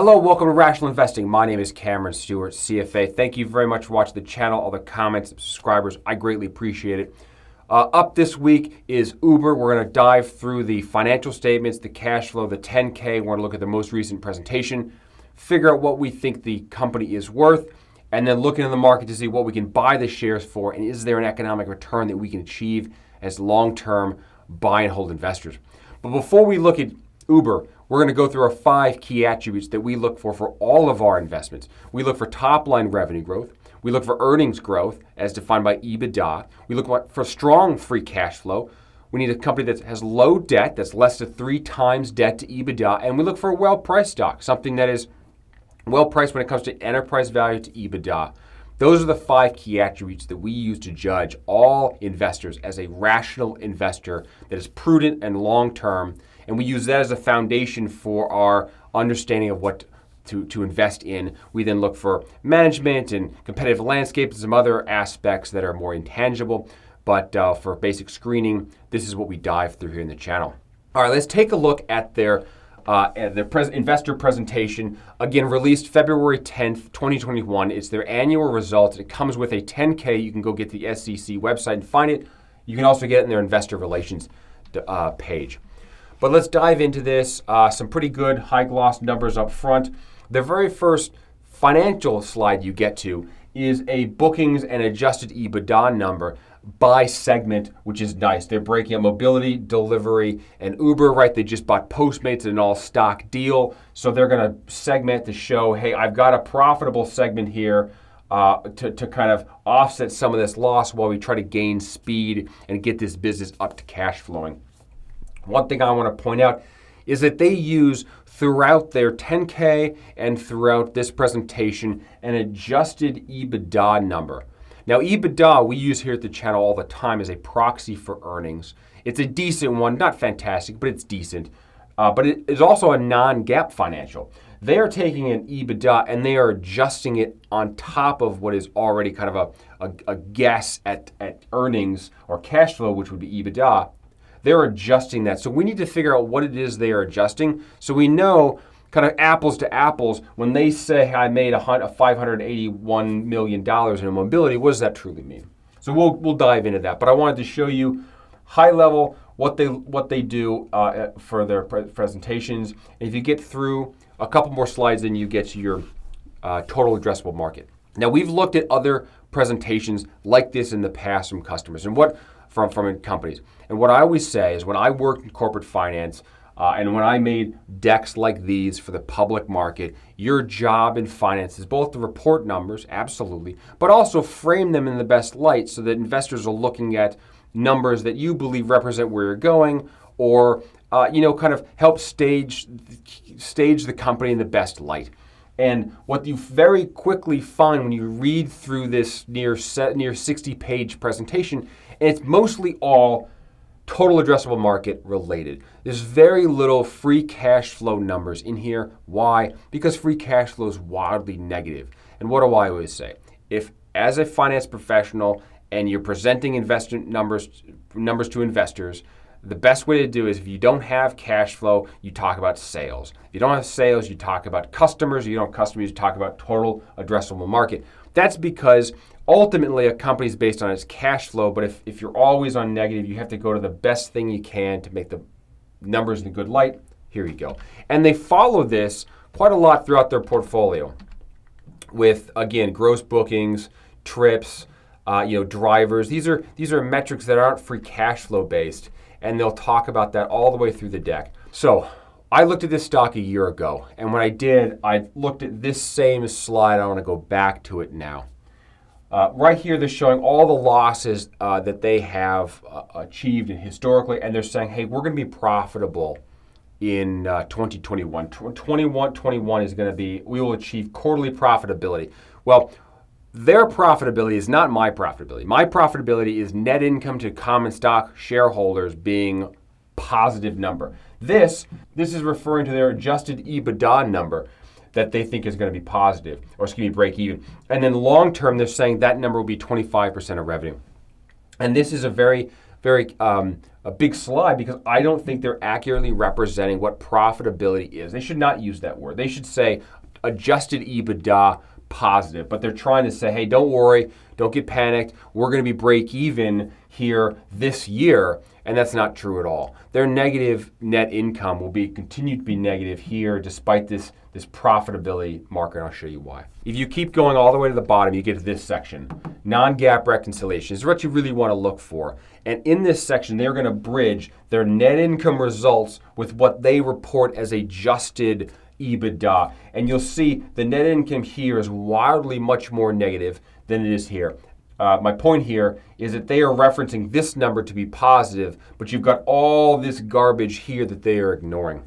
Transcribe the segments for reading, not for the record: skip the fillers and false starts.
Hello, welcome to Rational Investing. My name is Cameron Stewart, CFA. Thank you very much for watching the channel, all the comments, subscribers. I greatly appreciate it. Up this week is Uber. We're going to dive through the financial statements, the cash flow, the 10K. We're going to look at the most recent presentation, figure out what we think the company is worth, and then look into the market to see what we can buy the shares for, and is there an economic return that we can achieve as long-term buy and hold investors. But before we look at Uber, we're going to go through our 5 key attributes that we look for all of our investments. We look for top-line revenue growth. We look for earnings growth as defined by EBITDA. We look for strong free cash flow. We need a company that has low debt, that's less than 3 times debt to EBITDA. And we look for a well-priced stock, something that is well-priced when it comes to enterprise value to EBITDA. Those are the 5 key attributes that we use to judge all investors as a rational investor that is prudent and long-term. And we use that as a foundation for our understanding of what to invest in. We then look for management and competitive landscape and some other aspects that are more intangible. But for basic screening, this is what we dive through here in the channel. All right, let's take a look at their investor presentation, again, released February 10th, 2021. It's their annual results. It comes with a 10K. You can go get the SEC website and find it. You can also get it in their investor relations page. But let's dive into this. Some pretty good high gloss numbers up front. The very first financial slide you get to is a bookings and adjusted EBITDA number by segment, which is nice. They're breaking up mobility, delivery, and Uber, right? They just bought Postmates, an all-stock deal. So they're going to segment to show, hey, I've got a profitable segment here to kind of offset some of this loss while we try to gain speed and get this business up to cash flowing. One thing I want to point out is that they use throughout their 10K and throughout this presentation an adjusted EBITDA number. Now, EBITDA we use here at the channel all the time as a proxy for earnings. It's a decent one, not fantastic, but it's decent. But it is also a non-GAAP financial. They are taking an EBITDA and they are adjusting it on top of what is already kind of a guess at earnings or cash flow, which would be EBITDA. They're adjusting that. So we need to figure out what it is they are adjusting so we know kind of apples to apples when they say I made $581 million in mobility, what does that truly mean? So we'll dive into that. But I wanted to show you high level what they do for their presentations. And if you get through a couple more slides, then you get to your total addressable market. Now we've looked at other presentations like this in the past from customers and from companies. And what I always say is when I worked in corporate finance and when I made decks like these for the public market, your job in finance is both to report numbers, absolutely, but also frame them in the best light so that investors are looking at numbers that you believe represent where you're going or kind of help stage the company in the best light. And what you very quickly find when you read through this near 60-page presentation, and it's mostly all total addressable market related. There's very little free cash flow numbers in here. Why? Because free cash flow is wildly negative. And what do I always say? If as a finance professional and you're presenting investment numbers to investors, the best way to do is if you don't have cash flow, you talk about sales. If you don't have sales, you talk about customers. If you don't have customers, you talk about total addressable market. That's because ultimately a company is based on its cash flow, but if you're always on negative, you have to go to the best thing you can to make the numbers in a good light. Here you go. And they follow this quite a lot throughout their portfolio with, again, gross bookings, trips, drivers. These are metrics that aren't free cash flow based. And they'll talk about that all the way through the deck. So I looked at this stock a year ago, and when I did, I looked at this same slide. I want to go back to it now. Right here, they're showing all the losses that they have achieved historically, and they're saying, hey, we're going to be profitable in 2021. 21 is going to be, we will achieve quarterly profitability. Well, their profitability is not my profitability. My profitability is net income to common stock shareholders being positive number. This is referring to their adjusted EBITDA number that they think is going to be positive, or it's going to be break even. And then long term, they're saying that number will be 25% of revenue. And this is a very a big slide because I don't think they're accurately representing what profitability is. They should not use that word. They should say adjusted EBITDA positive, but they're trying to say, hey, don't worry, don't get panicked. We're going to be break even here this year, and that's not true at all. Their negative net income will continue to be negative here despite this profitability marker, and I'll show you why. If you keep going all the way to the bottom, you get to this section. Non-GAAP reconciliation is what you really want to look for. And in this section, they're going to bridge their net income results with what they report as adjusted EBITDA. And you'll see the net income here is wildly much more negative than it is here. My point here is that they are referencing this number to be positive, but you've got all this garbage here that they are ignoring.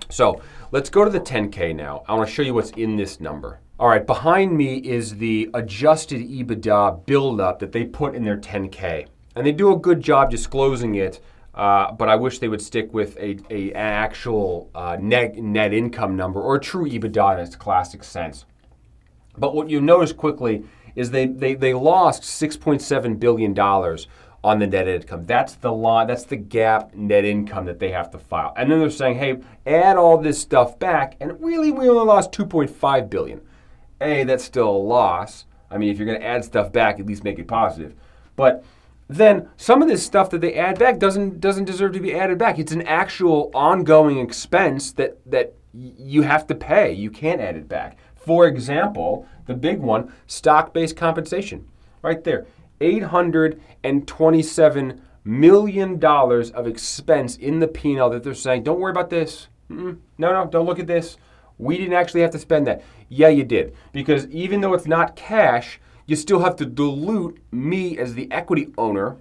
So let's go to the 10K now. I want to show you what's in this number. All right, behind me is the adjusted EBITDA buildup that they put in their 10K. And they do a good job disclosing it, but I wish they would stick with an actual net income number or a true EBITDA in its classic sense. But what you notice quickly is they lost $6.7 billion on the net income. That's the GAAP net income that they have to file. And then they're saying, hey, add all this stuff back, and really we only lost $2.5 billion. That's still a loss. I mean, if you're going to add stuff back, at least make it positive. But then some of this stuff that they add back doesn't deserve to be added back. It's an actual ongoing expense that you have to pay. You can't add it back. For example, the big one, stock-based compensation, right there. $827 million of expense in the P&L that they're saying, don't worry about this. No, don't look at this. We didn't actually have to spend that. Yeah, you did. Because even though it's not cash, you still have to dilute me as the equity owner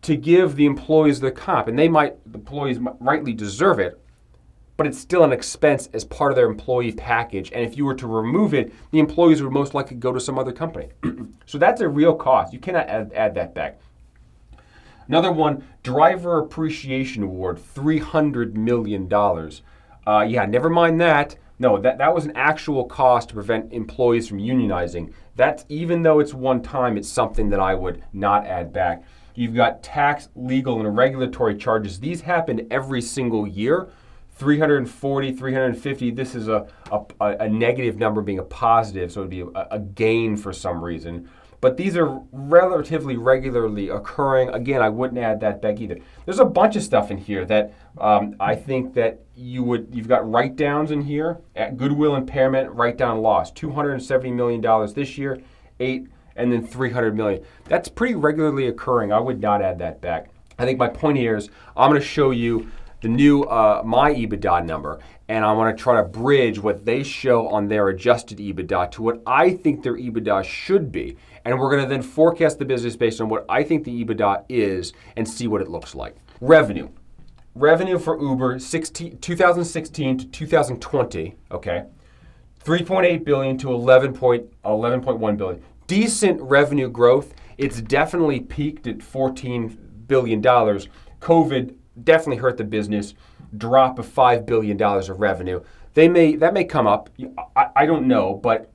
to give the employees the comp. And the employees might rightly deserve it, but it's still an expense as part of their employee package. And if you were to remove it, the employees would most likely go to some other company. So that's a real cost. You cannot add that back. Another one, driver appreciation award, $300 million. Never mind that. No, that was an actual cost to prevent employees from unionizing. That's, even though it's one time, it's something that I would not add back. You've got tax, legal, and regulatory charges. These happen every single year. 340, 350, this is a negative number being a positive, so it would be a gain for some reason. But these are relatively regularly occurring. Again, I wouldn't add that back either. There's a bunch of stuff in here that I think that you've got write-downs in here. At goodwill impairment, write-down loss, $270 million this year, and then $300 million. That's pretty regularly occurring. I would not add that back. I think my point here is I'm going to show you the new my EBITDA number, and I want to try to bridge what they show on their adjusted EBITDA to what I think their EBITDA should be. And we're going to then forecast the business based on what I think the EBITDA is and see what it looks like. Revenue for Uber 2016 to 2020, okay, 3.8 billion to 11.1 billion. Decent revenue growth. It's definitely peaked at $14 billion. COVID definitely hurt the business. Drop of $5 billion of revenue. That may come up. I don't know, but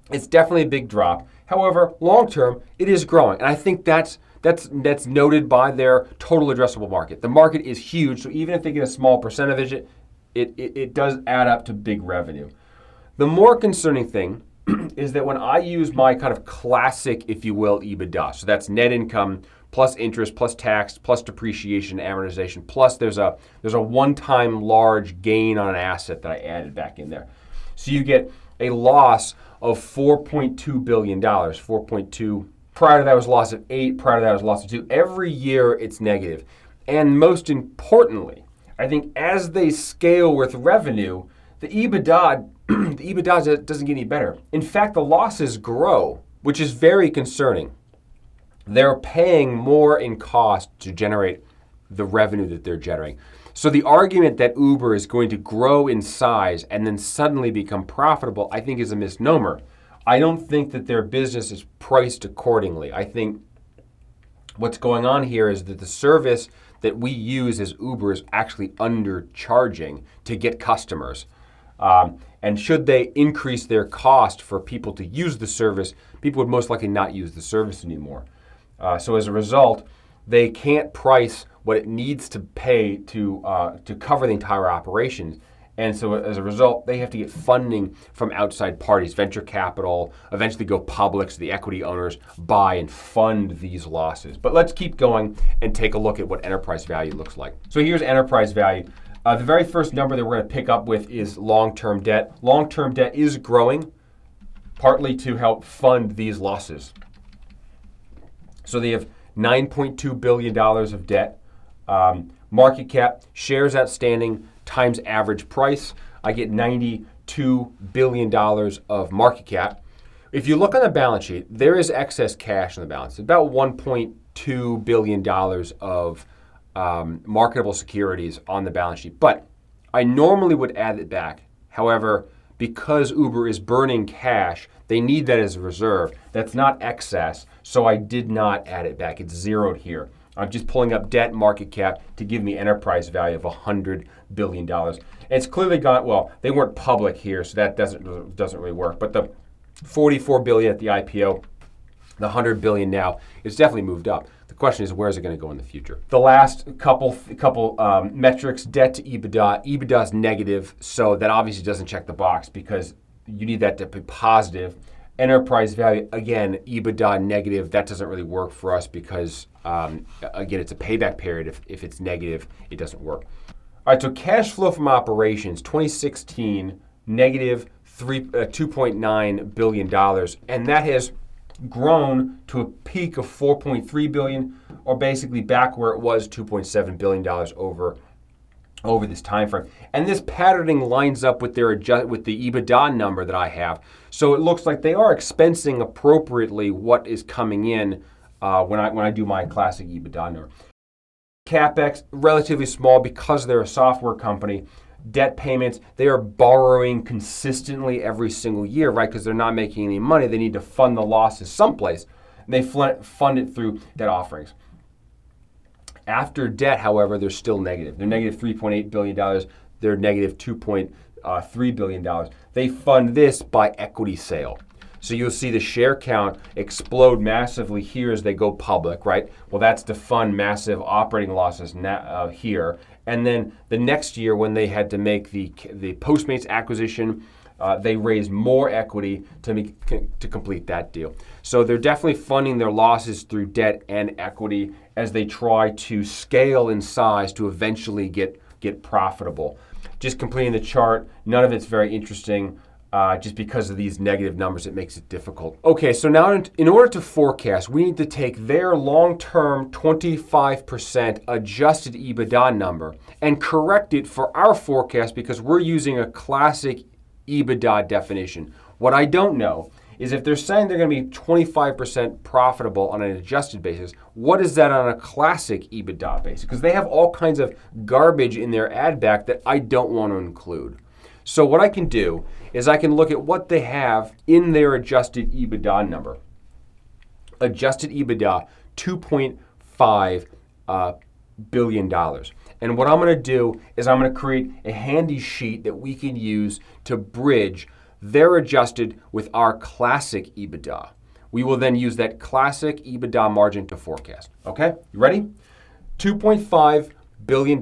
it's definitely a big drop. However, long term, it is growing, and I think that's noted by their total addressable market. The market is huge, so even if they get a small percent of it does add up to big revenue. The more concerning thing is that when I use my kind of classic, if you will, EBITDA, so that's net income plus interest, plus tax, plus depreciation, amortization, plus there's a one-time large gain on an asset that I added back in there. So you get a loss of $4.2 billion, 4.2. Prior to that was a loss of 8, prior to that was a loss of 2. Every year it's negative. And most importantly, I think as they scale with revenue, the EBITDA doesn't get any better. In fact, the losses grow, which is very concerning. They're paying more in cost to generate the revenue that they're generating. So the argument that Uber is going to grow in size and then suddenly become profitable, I think is a misnomer. I don't think that their business is priced accordingly. I think what's going on here is that the service that we use as Uber is actually undercharging to get customers. And should they increase their cost for people to use the service, people would most likely not use the service anymore. So as a result, they can't price what it needs to pay to cover the entire operations. And so as a result, they have to get funding from outside parties, venture capital, eventually go public so the equity owners buy and fund these losses. But let's keep going and take a look at what enterprise value looks like. So here's enterprise value. The very first number that we're going to pick up with is long-term debt. Long-term debt is growing, partly to help fund these losses. So they have $9.2 billion of debt. Market cap, shares outstanding times average price. I get $92 billion of market cap. If you look on the balance sheet, there is excess cash on the balance sheet, about $1.2 billion of marketable securities on the balance sheet. But I normally would add it back. However, because Uber is burning cash, they need that as a reserve. That's not excess, so I did not add it back. It's zeroed here. I'm just pulling up debt market cap to give me enterprise value of $100 billion. And it's clearly gone, well, they weren't public here, so that doesn't really work. But the $44 billion at the IPO, the $100 billion now, it's definitely moved up. The question is, where is it going to go in the future? The last couple metrics, debt to EBITDA. EBITDA is negative, so that obviously doesn't check the box because you need that to be positive. Enterprise value, again, EBITDA negative. That doesn't really work for us because, again, it's a payback period. If it's negative, it doesn't work. All right, so cash flow from operations, 2016, negative $2.9 billion. And that has grown to a peak of $4.3 billion, or basically back where it was $2.7 billion over this time frame. And this patterning lines up with the EBITDA number that I have. So it looks like they are expensing appropriately what is coming in when I do my classic EBITDA number. CapEx, relatively small because they're a software company. Debt payments, they are borrowing consistently every single year, right? Because they're not making any money. They need to fund the losses someplace. And they fund it through debt offerings. After debt, however, they're still negative. They're negative $3.8 billion. They're negative $2.3 billion. They fund this by equity sale. So you'll see the share count explode massively here as they go public, right? Well, that's to fund massive operating losses here. And then the next year when they had to make the Postmates acquisition, they raised more equity to complete that deal. So they're definitely funding their losses through debt and equity as they try to scale in size to eventually get profitable. Just completing the chart, none of it's very interesting. Just because of these negative numbers, it makes it difficult. Okay, so now in order to forecast, we need to take their long-term 25% adjusted EBITDA number and correct it for our forecast because we're using a classic EBITDA definition. What I don't know is if they're saying they're going to be 25% profitable on an adjusted basis, what is that on a classic EBITDA basis? Because they have all kinds of garbage in their add back that I don't want to include. So what I can do is I can look at what they have in their adjusted EBITDA number. Adjusted EBITDA, $2.5 billion. And what I'm going to do is I'm going to create a handy sheet that we can use to bridge their adjusted with our classic EBITDA. We will then use that classic EBITDA margin to forecast. Okay, you ready? $2.5 billion.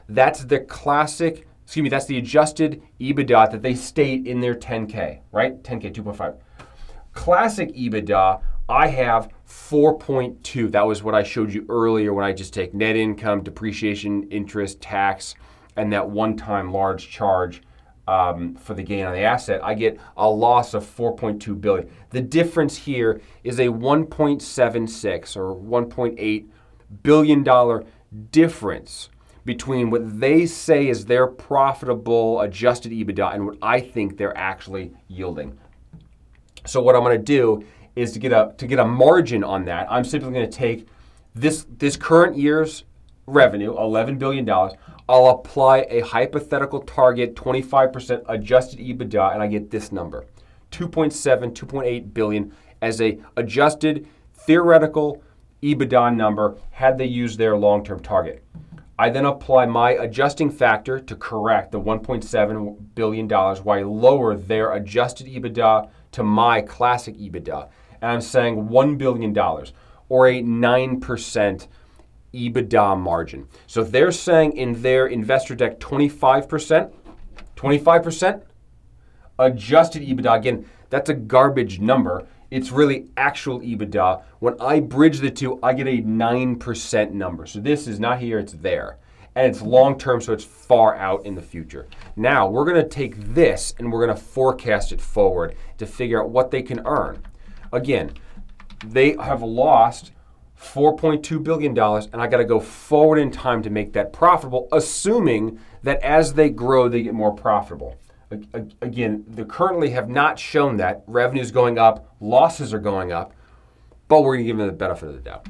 That's the classic, that's the adjusted EBITDA that they state in their 10K, right? 10K, 2.5. Classic EBITDA, I have 4.2. That was what I showed you earlier when I just take net income, depreciation, interest, tax, and that one-time large charge for the gain on the asset. I get a loss of 4.2 billion. The difference here is a 1.76 or 1.8 billion dollar difference between what they say is their profitable adjusted EBITDA and what I think they're actually yielding. So what I'm going to do is to get a margin on that, I'm simply going to take this current year's revenue, $11 billion. I'll apply a hypothetical target, 25% adjusted EBITDA, and I get this number, 2.8 billion as a adjusted theoretical EBITDA number had they used their long-term target. I then apply my adjusting factor to correct the $1.7 billion while I lower their adjusted EBITDA to my classic EBITDA. And I'm saying $1 billion. or a 9% EBITDA margin. So they're saying in their investor deck 25%, 25% adjusted EBITDA. Again, that's a garbage number. It's really actual EBITDA. When I bridge the two, I get a 9% number. So this is not here, it's there. And it's long-term, so it's far out in the future. Now, we're going to take this and we're going to forecast it forward to figure out what they can earn. Again, they have lost $4.2 billion, and I got to go forward in time to make that profitable, assuming that as they grow, they get more profitable. Again, they currently have not shown that. Revenue's going up, losses are going up, but we're going to give them the benefit of the doubt.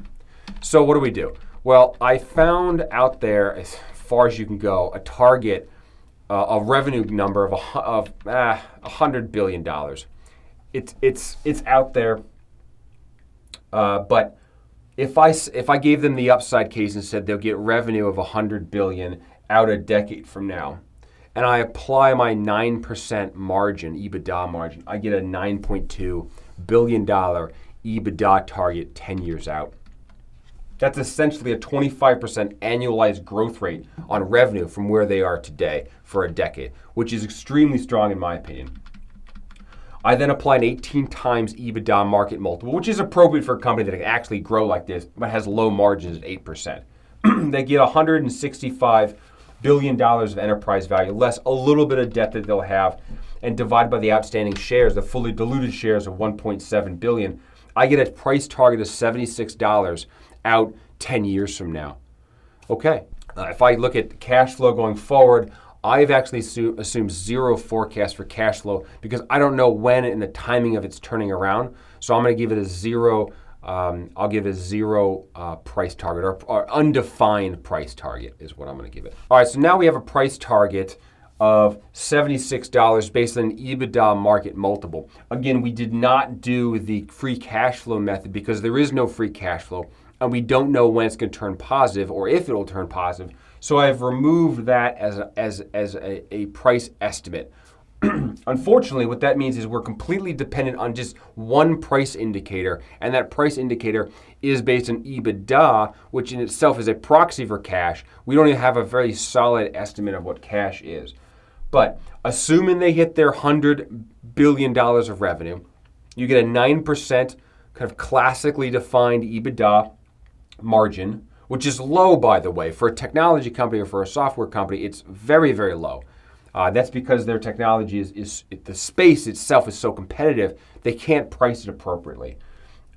So what do? Well, I found out there, as far as you can go, a target, a revenue number of $100 billion. It's out there, but if I gave them the upside case and said they'll get revenue of $100 billion out a decade from now, and I apply my 9% margin, EBITDA margin, I get a $9.2 billion EBITDA target 10 years out. That's essentially a 25% annualized growth rate on revenue from where they are today for a decade, which is extremely strong in my opinion. I then apply an 18 times EBITDA market multiple, which is appropriate for a company that can actually grow like this, but has low margins at 8%. They get $165 billion of enterprise value, less a little bit of debt that they'll have, and divide by the outstanding shares, the fully diluted shares of 1.7 billion. I get a price target of $76 out 10 years from now. Okay, if I look at cash flow going forward, I've actually assumed zero forecast for cash flow because I don't know when and the timing of it's turning around. So I'm going to give it a zero. I'll give it a zero price target or undefined price target is what I'm going to give it. All right, so now we have a price target of $76 based on an EBITDA market multiple. Again, we did not do the free cash flow method because there is no free cash flow and we don't know when it's going to turn positive or if it will turn positive. So I've removed that as a price estimate. Unfortunately, what that means is we're completely dependent on just one price indicator, and that price indicator is based on EBITDA, which in itself is a proxy for cash. We don't even have a very solid estimate of what cash is. But assuming they hit their $100 billion of revenue, you get a 9% kind of classically defined EBITDA margin, which is low, by the way. For a technology company or for a software company, it's very, very low. That's because their technology is the space itself is so competitive, they can't price it appropriately.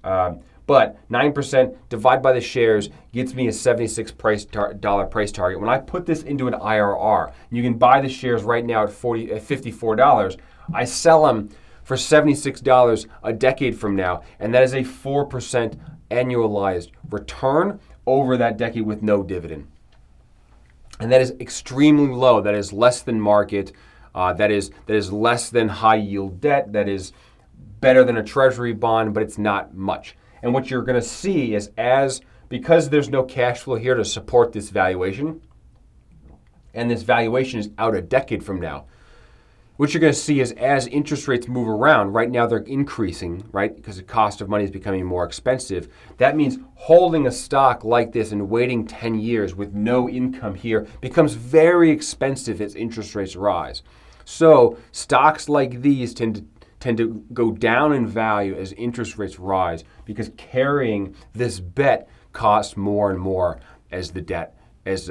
But 9% divided by the shares gets me a $76 price target. When I put this into an IRR, you can buy the shares right now at $54. I sell them for $76 a decade from now, and that is a 4% annualized return over that decade with no dividend. And that is extremely low. That is less than market. That is less than high yield debt. That is better than a treasury bond, but it's not much. And what you're going to see is because there's no cash flow here to support this valuation, and this valuation is out a decade from now, what you're going to see is as interest rates move around, right now they're increasing, right? Because the cost of money is becoming more expensive. That means holding a stock like this and waiting 10 years with no income here becomes very expensive as interest rates rise. So stocks like these tend to go down in value as interest rates rise because carrying this bet costs more and more as the debt, as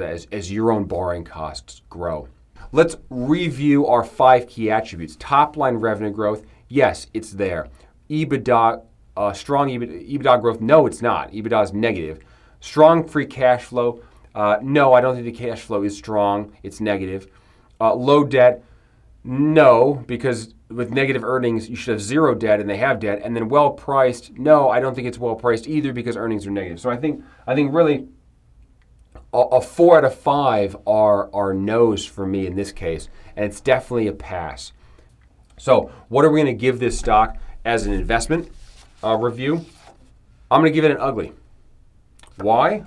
your own borrowing costs grow. Let's review our 5 key attributes. Top line revenue growth, yes, it's there. EBITDA, strong EBITDA growth, no, it's not. EBITDA is negative. Strong free cash flow, no, I don't think the cash flow is strong. It's negative. Low debt, no, because with negative earnings, you should have zero debt, and they have debt. And then well priced, no, I don't think it's well priced either because earnings are negative. So I think really, a 4 out of 5 are no's for me in this case, and it's definitely a pass. So what are we going to give this stock as an investment review? I'm going to give it an ugly. Why?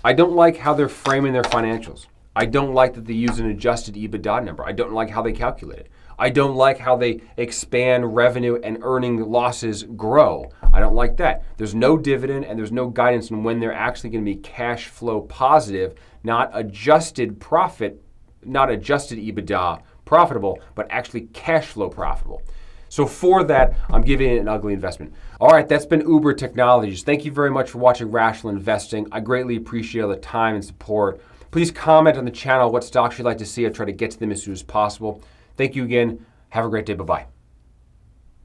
I don't like how they're framing their financials. I don't like that they use an adjusted EBITDA number. I don't like how they calculate it. I don't like how they expand revenue and earning losses grow. I don't like that. There's no dividend and there's no guidance on when they're actually going to be cash flow positive, not adjusted profit, not adjusted EBITDA profitable, but actually cash flow profitable. So for that, I'm giving it an ugly investment. All right, that's been Uber Technologies. Thank you very much for watching Rational Investing. I greatly appreciate all the time and support. Please comment on the channel what stocks you'd like to see. I try to get to them as soon as possible. Thank you again. Have a great day. Bye-bye.